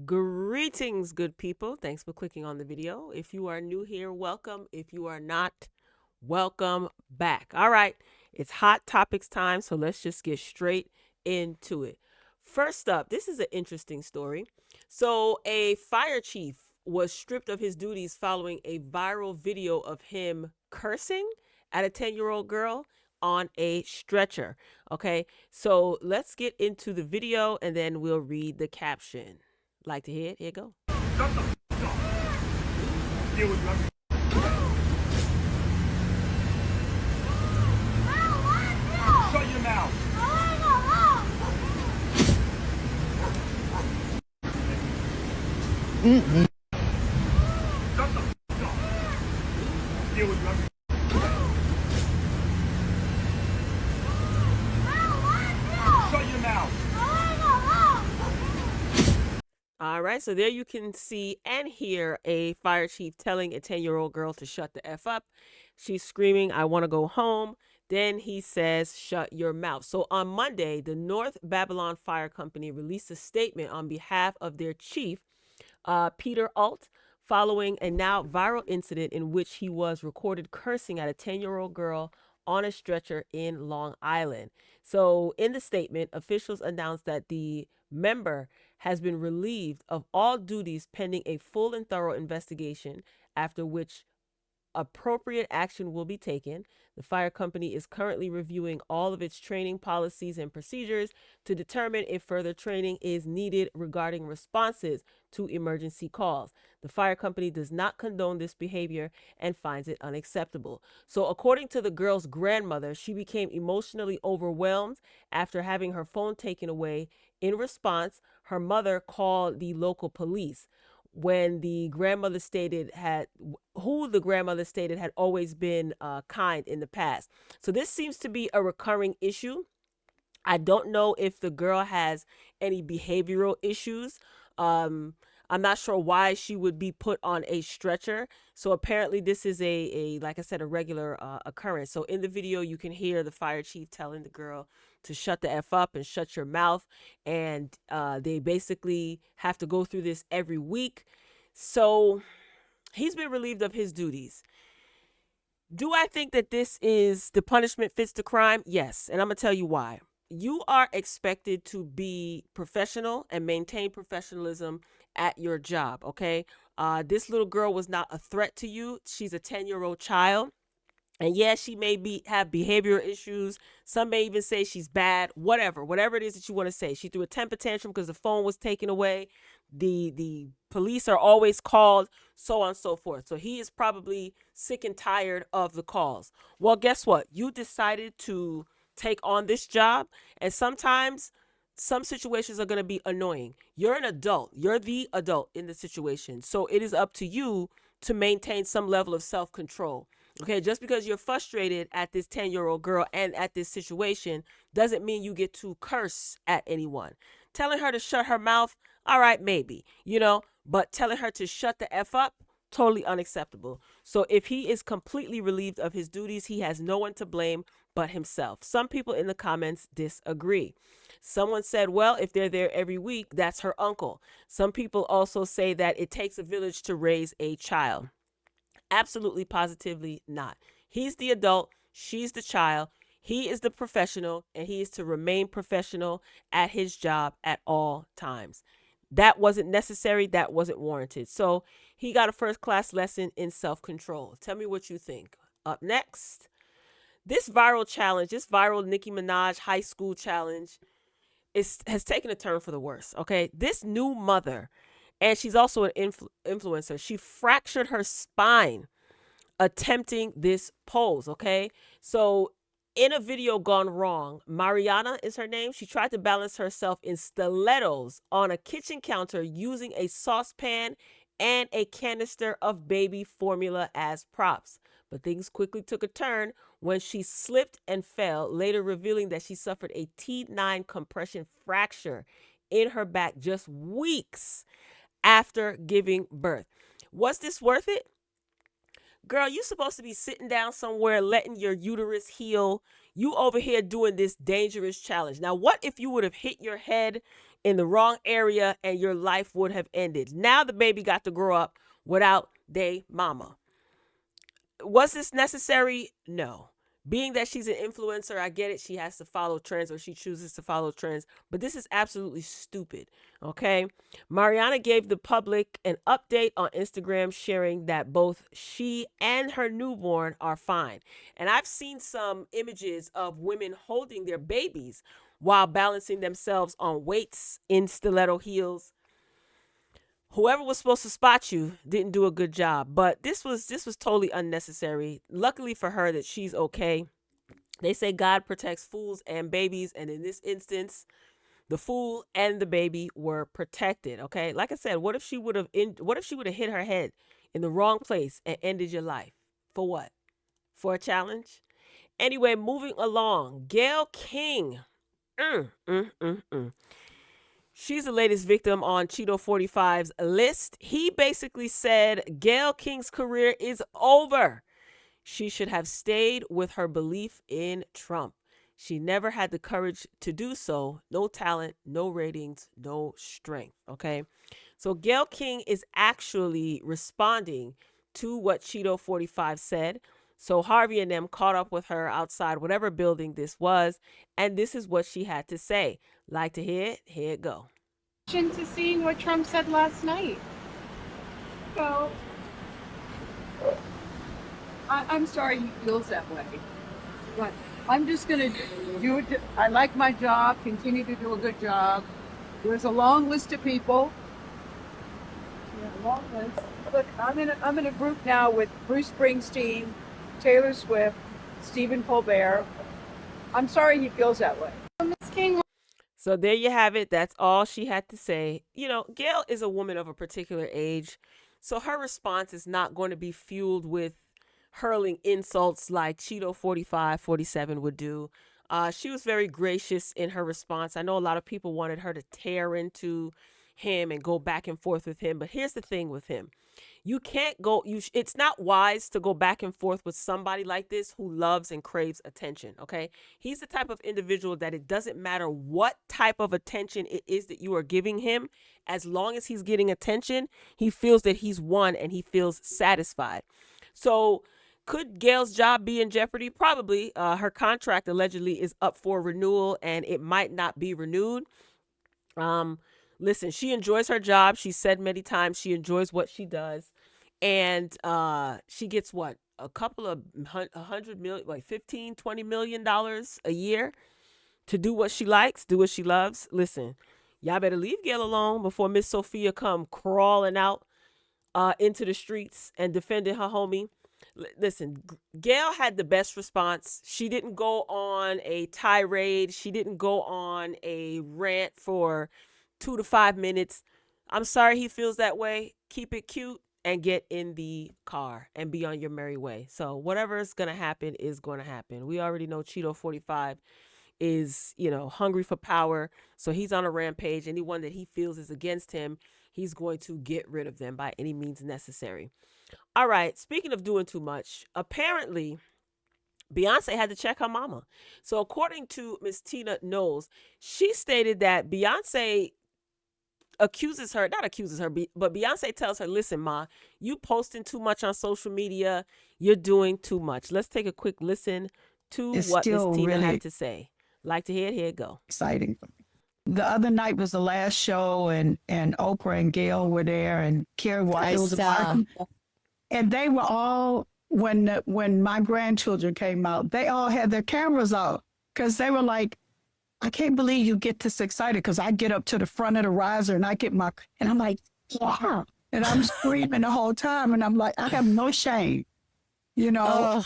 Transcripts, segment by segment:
Greetings, good people. Thanks for clicking on the video. If you are new here, welcome. If you are not, welcome back. All right, it's hot topics time, so let's just get straight into it. First up, this is an interesting story. So, a fire chief was stripped of his duties following a viral video of him cursing at a 10-year-old girl on a stretcher. Okay, so let's get into the video and then we'll read the caption. Like to hear it? Here you go. Shut the f up. Deal with you. Shut your mouth. Shut the f up. Deal with you. Shut your mouth. All right, so there you can see and hear a fire chief telling a 10-year-old girl to shut the F up. She's screaming, "I want to go home." Then he says, "Shut your mouth." So on Monday, the North Babylon Fire Company released a statement on behalf of their chief, Peter Alt, following a now viral incident in which he was recorded cursing at a 10-year-old girl on a stretcher in Long Island. So in the statement, officials announced that the member has been relieved of all duties pending a full and thorough investigation, after which appropriate action will be taken. The fire company is currently reviewing all of its training policies and procedures to determine if further training is needed regarding responses to emergency calls. The fire company does not condone this behavior and finds it unacceptable. So, according to the girl's grandmother, she became emotionally overwhelmed after having her phone taken away. In response, her mother called the local police. When the grandmother stated had always been kind in the past. So this seems to be a recurring issue. I don't know if the girl has any behavioral issues. I'm not sure why she would be put on a stretcher. So apparently this is a like I said, a regular occurrence. So in the video, you can hear the fire chief telling the girl to shut the F up and shut your mouth. And they basically have to go through this every week. So he's been relieved of his duties. Do I think that this is the punishment fits the crime? Yes. And I'm going to tell you why. You are expected to be professional and maintain professionalism at your job. Okay. This little girl was not a threat to you. She's a 10-year-old child. And yeah, she may have behavioral issues. Some may even say she's bad, whatever it is that you want to say. She threw a temper tantrum because the phone was taken away. The police are always called, so on and so forth. So he is probably sick and tired of the calls. Well, guess what? You decided to take on this job, and sometimes some situations are going to be annoying. You're an adult. You're the adult in the situation. So it is up to you to maintain some level of self-control. Okay, just because you're frustrated at this 10-year-old girl and at this situation doesn't mean you get to curse at anyone. Telling her to shut her mouth, all right, maybe, but telling her to shut the F up, totally unacceptable. So if he is completely relieved of his duties, he has no one to blame but himself. Some people in the comments disagree. Someone said, well, if they're there every week, that's her uncle. Some people also say that it takes a village to raise a child. Absolutely, positively not. He's the adult, she's the child, he is the professional, and he is to remain professional at his job at all times. That wasn't necessary, that wasn't warranted. So he got a first-class lesson in self-control. Tell me what you think. Up next, this viral Nicki Minaj high school challenge has taken a turn for the worse. Okay, this new mother, and she's also an influencer, she fractured her spine attempting this pose. Okay, so in a video gone wrong, Mariana is her name. She tried to balance herself in stilettos on a kitchen counter using a saucepan and a canister of baby formula as props. But things quickly took a turn when she slipped and fell, later revealing that she suffered a T9 compression fracture in her back just weeks after giving birth. Was this worth it? Girl, you supposed to be sitting down somewhere, letting your uterus heal. You over here doing this dangerous challenge. Now, what if you would have hit your head in the wrong area and your life would have ended. Now the baby got to grow up without they mama. Was this necessary? No. Being that she's an influencer, I get it. She has to follow trends, or she chooses to follow trends, but this is absolutely stupid. Okay. Mariana gave the public an update on Instagram, sharing that both she and her newborn are fine. And I've seen some images of women holding their babies while balancing themselves on weights in stiletto heels. Whoever was supposed to spot you didn't do a good job, but this was totally unnecessary. Luckily for her that she's okay. They say God protects fools and babies, and in this instance, the fool and the baby were protected. Okay, like I said, what if she would have hit her head in the wrong place and ended your life? For what? For a challenge? Anyway, moving along, Gayle King. Mm, mm, mm, mm. She's the latest victim on Cheeto 45's list. He basically said Gayle King's career is over. She should have stayed with her belief in Trump. She never had the courage to do so. No talent, no ratings, no strength. Okay. So Gayle King is actually responding to what Cheeto 45 said. So Harvey and them caught up with her outside whatever building this was, and this is what she had to say. Like to hear it? Here it go. To seeing what Trump said last night. So, I'm sorry he feels that way, but I'm just going to do it. I like my job, continue to do a good job. There's a long list of people. Yeah, long list. Look, I'm in a group now with Bruce Springsteen, Taylor Swift, Stephen Colbert. I'm sorry he feels that way. Miss King. So there you have it. That's all she had to say. You know, Gayle is a woman of a particular age, so her response is not going to be fueled with hurling insults like Cheeto 45, 47 would do. She was very gracious in her response. I know a lot of people wanted her to tear into him and go back and forth with him, but here's the thing with him. You can't go, it's not wise to go back and forth with somebody like this who loves and craves attention, okay? He's the type of individual that it doesn't matter what type of attention it is that you are giving him. As long as he's getting attention, he feels that he's won and he feels satisfied. So could Gayle's job be in jeopardy? Probably. Her contract allegedly is up for renewal and it might not be renewed. Listen, she enjoys her job. She said many times she enjoys what she does. And she gets what? A couple of $100 million, like $15-20 million a year to do what she likes, do what she loves. Listen, y'all better leave Gayle alone before Miss Sophia come crawling out into the streets and defending her homie. Listen, Gayle had the best response. She didn't go on a tirade. She didn't go on a rant for 2 to 5 minutes. I'm sorry he feels that way. Keep it cute and get in the car and be on your merry way. So whatever is going to happen is going to happen. We already know Cheeto 45 is, hungry for power. So he's on a rampage. Anyone that he feels is against him, he's going to get rid of them by any means necessary. All right. Speaking of doing too much, apparently Beyonce had to check her mama. So according to Miss Tina Knowles, she stated that Beyonce but Beyonce tells her, listen, Ma, you posting too much on social media. You're doing too much. Let's take a quick listen to what Miss Tina had to say. Like to hear it? Here it go. Exciting for me. The other night was the last show, and Oprah and Gail were there, and Kerry White was watching. And they were all, when my grandchildren came out, they all had their cameras out because they were like, I can't believe you get this excited, because I get up to the front of the riser and and I'm like, yeah. And I'm screaming the whole time. And I'm like, I have no shame. I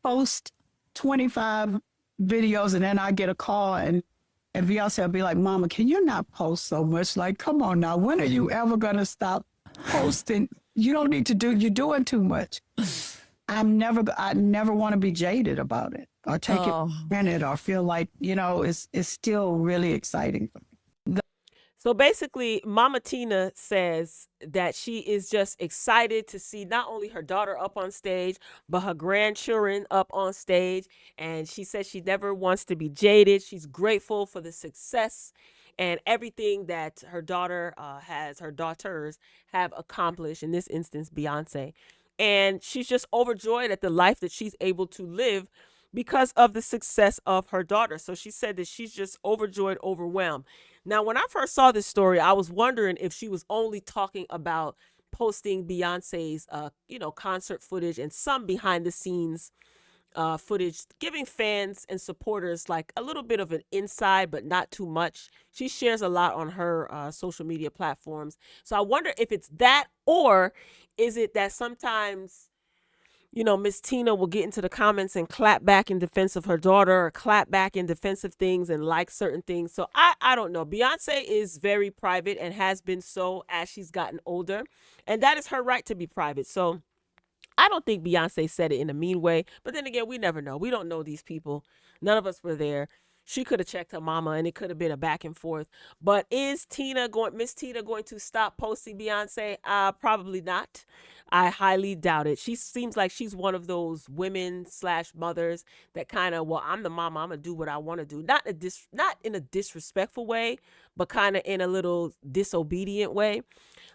post 25 videos and then I get a call and Beyonce will be like, Mama, can you not post so much? Like, come on now. When are you ever going to stop posting? You don't need to you're doing too much. I never want to be jaded about it or take it for granted or feel like, it's still really exciting for me. So basically, Mama Tina says that she is just excited to see not only her daughter up on stage, but her grandchildren up on stage. And she says she never wants to be jaded. She's grateful for the success and everything that her daughters have accomplished, in this instance, Beyonce. And she's just overjoyed at the life that she's able to live because of the success of her daughter. So she said that she's just overjoyed, overwhelmed. Now, when I first saw this story, I was wondering if she was only talking about posting Beyonce's, concert footage and some behind the scenes footage, giving fans and supporters like a little bit of an inside, but not too much. She shares a lot on her social media platforms. So I wonder if it's that, or is it that sometimes, Miss Tina will get into the comments and clap back in defense of her daughter, or clap back in defense of things and like certain things. So I don't know. Beyonce is very private and has been so as she's gotten older. And that is her right to be private. So I don't think Beyonce said it in a mean way, but then again, we never know. We don't know these people. None of us were there. She could have checked her mama and it could have been a back and forth. But is Miss Tina going to stop posting Beyonce? Probably not. I highly doubt it. She seems like she's one of those women slash mothers that kind of, well, I'm the mama. I'm gonna do what I want to do. Not in a disrespectful way, but kind of in a little disobedient way.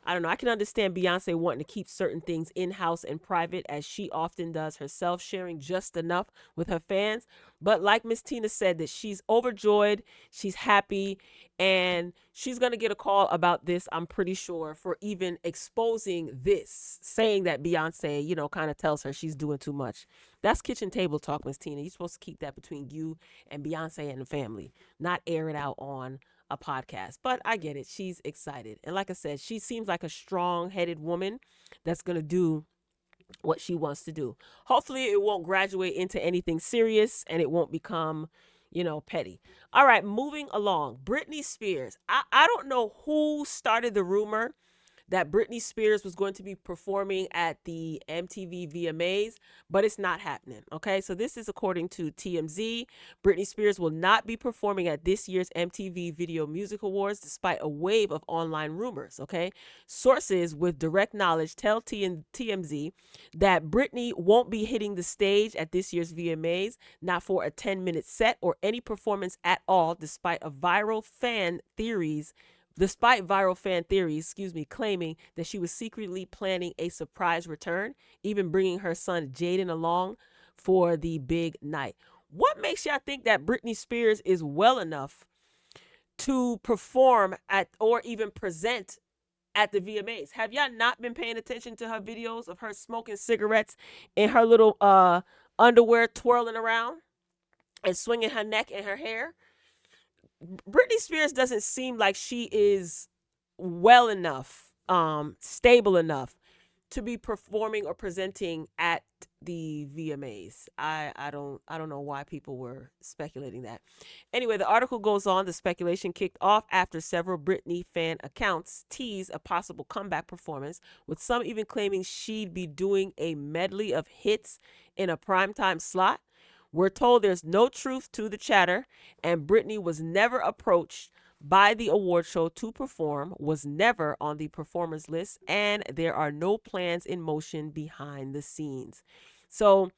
I don't know. I can understand Beyonce wanting to keep certain things in-house and private, as she often does herself, sharing just enough with her fans. But like Miss Tina said, that she's overjoyed, she's happy, and she's going to get a call about this, I'm pretty sure, for even exposing this, saying that Beyonce, kind of tells her she's doing too much. That's kitchen table talk, Miss Tina. You're supposed to keep that between you and Beyonce and the family, not air it out on a podcast. But I get it. She's excited. And like I said, she seems like a strong-headed woman that's going to do what she wants to do. Hopefully it won't graduate into anything serious and it won't become, petty. All right, moving along. Britney Spears. I don't know who started the rumor that Britney Spears was going to be performing at the MTV VMAs, but it's not happening. Okay, so this is according to TMZ. Britney Spears will not be performing at this year's MTV Video Music Awards, despite a wave of online rumors. Okay, sources with direct knowledge tell TMZ that Britney won't be hitting the stage at this year's VMAs, not for a 10-minute set or any performance at all, despite viral fan theories, claiming that she was secretly planning a surprise return, even bringing her son Jaden along for the big night. What makes y'all think that Britney Spears is well enough to perform at or even present at the VMAs? Have y'all not been paying attention to her videos of her smoking cigarettes in her little underwear, twirling around and swinging her neck and her hair? Britney Spears doesn't seem like she is well enough, stable enough to be performing or presenting at the VMAs. I don't know why people were speculating that. Anyway, the article goes on. The speculation kicked off after several Britney fan accounts teased a possible comeback performance, with some even claiming she'd be doing a medley of hits in a primetime slot. We're told there's no truth to the chatter, and Britney was never approached by the award show to perform, was never on the performers list, and there are no plans in motion behind the scenes. So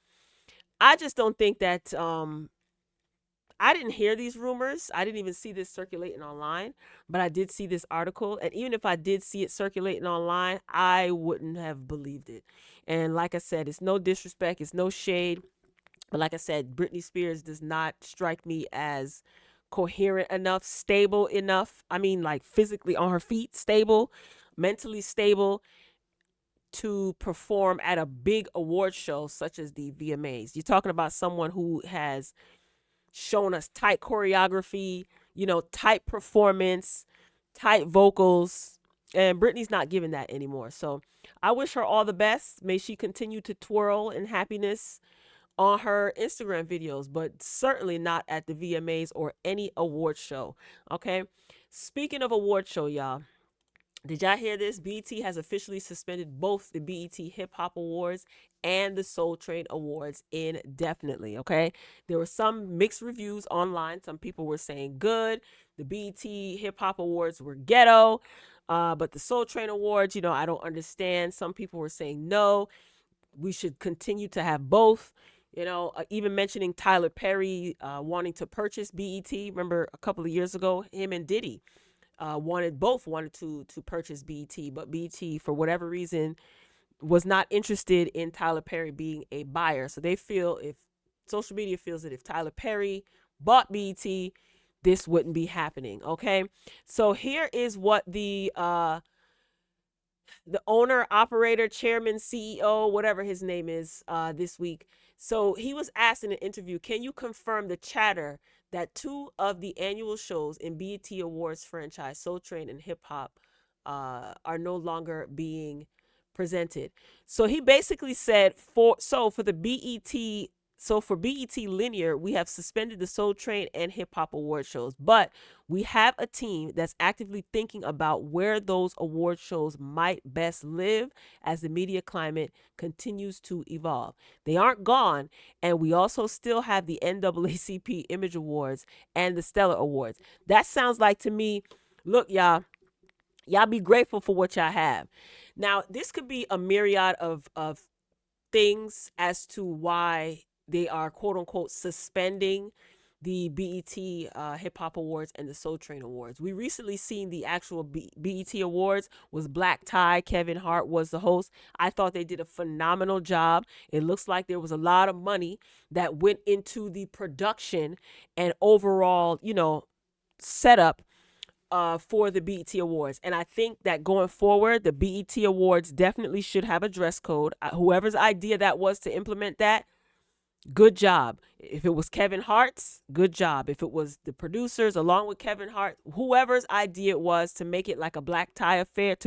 I just don't think that I didn't hear these rumors. I didn't even see this circulating online, but I did see this article. And even if I did see it circulating online, I wouldn't have believed it. And like I said, it's no disrespect, it's no shade. But like I said, Britney Spears does not strike me as coherent enough, stable enough. I mean, like physically on her feet, stable, mentally stable to perform at a big award show such as the VMAs. You're talking about someone who has shown us tight choreography, tight performance, tight vocals. And Britney's not giving that anymore. So I wish her all the best. May she continue to twirl in happiness on her Instagram videos, but certainly not at the VMAs or any award show. Okay. Speaking of award show, y'all, did y'all hear this? BET has officially suspended both the BET Hip Hop Awards and the Soul Train Awards indefinitely. Okay. There were some mixed reviews online. Some people were saying good. The BET Hip Hop Awards were ghetto. But the Soul Train Awards, I don't understand. Some people were saying no, we should continue to have both. Even mentioning Tyler Perry wanting to purchase BET. Remember a couple of years ago, him and Diddy wanted to purchase BET, but BET for whatever reason was not interested in Tyler Perry being a buyer. So they feel if social media feels that if Tyler Perry bought BET, this wouldn't be happening. Okay, so here is what the owner, operator, chairman, CEO, whatever his name is, this week. So he was asked in an interview, can you confirm the chatter that two of the annual shows in BET Awards franchise, Soul Train and Hip Hop, are no longer being presented? So he basically said for the BET. So for BET Linear, we have suspended the Soul Train and Hip Hop Award shows, but we have a team that's actively thinking about where those award shows might best live as the media climate continues to evolve. They aren't gone, and we also still have the NAACP Image Awards and the Stellar Awards. That sounds like to me, look, y'all be grateful for what y'all have. Now, this could be a myriad of things as to why they are quote unquote suspending the BET Hip Hop Awards and the Soul Train Awards. We recently seen the actual BET Awards was black tie. Kevin Hart was the host. I thought they did a phenomenal job. It looks like there was a lot of money that went into the production and overall, setup for the BET Awards. And I think that going forward, the BET Awards definitely should have a dress code. Whoever's idea that was to implement that, good job. If it was Kevin Hart's, good job. If it was the producers along with Kevin Hart, whoever's idea it was to make it like a black tie affair,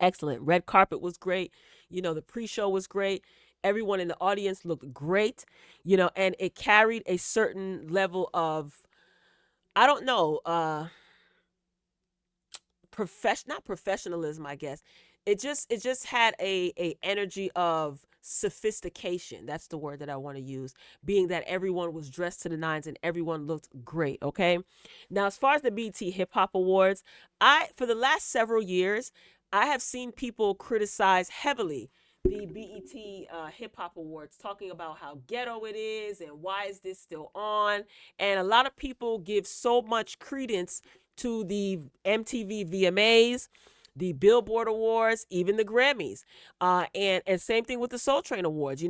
excellent. Red carpet was great. The pre-show was great. Everyone in the audience looked great, and it carried a certain level of, I don't know, not professionalism, I guess. It just had a energy of sophistication. That's the word that I want to use, being that everyone was dressed to the nines and everyone looked great. Okay, now as far as the BT Hip Hop Awards, for the last several years I have seen people criticize heavily the BET Hip Hop Awards, talking about how ghetto it is and why is this still on. And a lot of people give so much credence to the MTV VMAs, the Billboard Awards, even the Grammys, and same thing with the Soul Train Awards.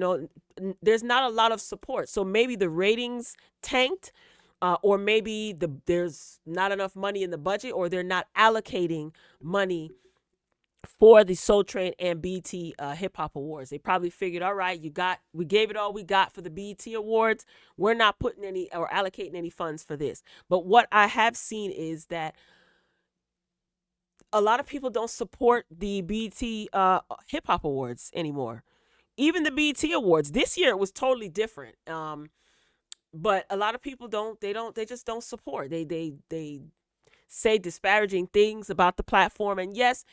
There's not a lot of support, so maybe the ratings tanked, or maybe there's not enough money in the budget, or they're not allocating money for the Soul Train and BET Hip Hop Awards. They probably figured, all right, we gave it all we got for the BET Awards. We're not putting any or allocating any funds for this. But what I have seen is that a lot of people don't support the BET Hip Hop Awards anymore. Even the BET Awards this year, it was totally different. But a lot of people they just don't support. They say disparaging things about the platform. And yes,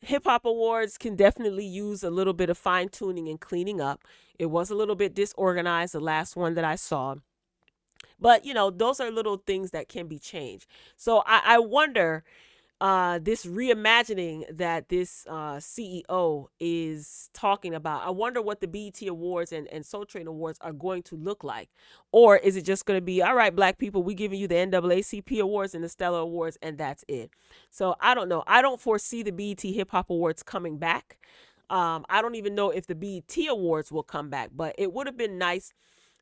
Hip Hop Awards can definitely use a little bit of fine tuning and cleaning up. It was a little bit disorganized, the last one that I saw. But, those are little things that can be changed. So I wonder, this reimagining that this CEO is talking about, I wonder what the BET Awards and Soul Train Awards are going to look like. Or is it just going to be, all right, black people, we giving you the NAACP Awards and the Stellar Awards, and that's it. So I don't know. I don't foresee the BET Hip Hop Awards coming back. I don't even know if the BET Awards will come back, but it would have been nice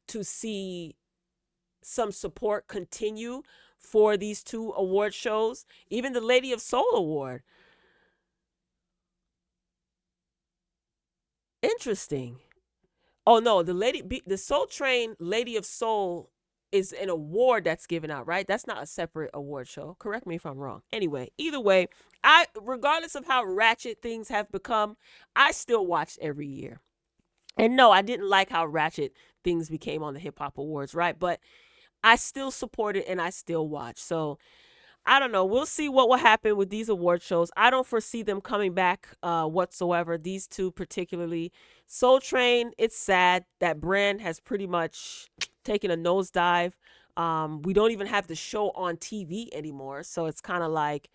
to see some support continue for these two award shows. Even the Lady of Soul Award. Interesting. Oh no, the Soul Train Lady of Soul is an award that's given out, right? That's not a separate award show. Correct me if I'm wrong. Anyway, either way, regardless of how ratchet things have become, I still watch every year. And no, I didn't like how ratchet things became on the Hip Hop Awards, right? But I still support it and I still watch. So I don't know. We'll see what will happen with these award shows. I don't foresee them coming back whatsoever. These two particularly. Soul Train, it's sad. That brand has pretty much taken a nosedive. We don't even have the show on TV anymore. So it's kind of like,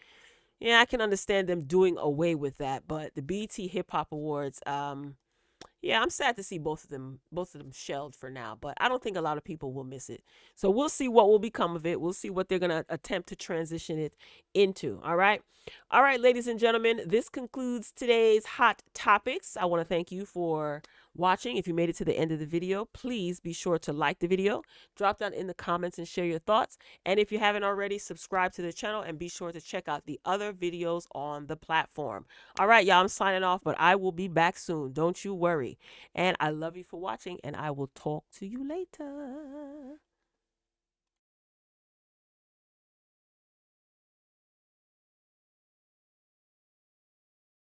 yeah, I can understand them doing away with that. But the BET Hip Hop Awards, Yeah, I'm sad to see both of them shelved for now, but I don't think a lot of people will miss it. So we'll see what will become of it. We'll see what they're going to attempt to transition it into. All right. All right, ladies and gentlemen, this concludes today's hot topics. I want to thank you for watching. If you made it to the end of the video, please be sure to like the video, drop down in the comments and share your thoughts. And if you haven't already, subscribe to the channel and be sure to check out the other videos on the platform. All right, y'all, I'm signing off, but I will be back soon. Don't you worry. And I love you for watching, and I will talk to you later.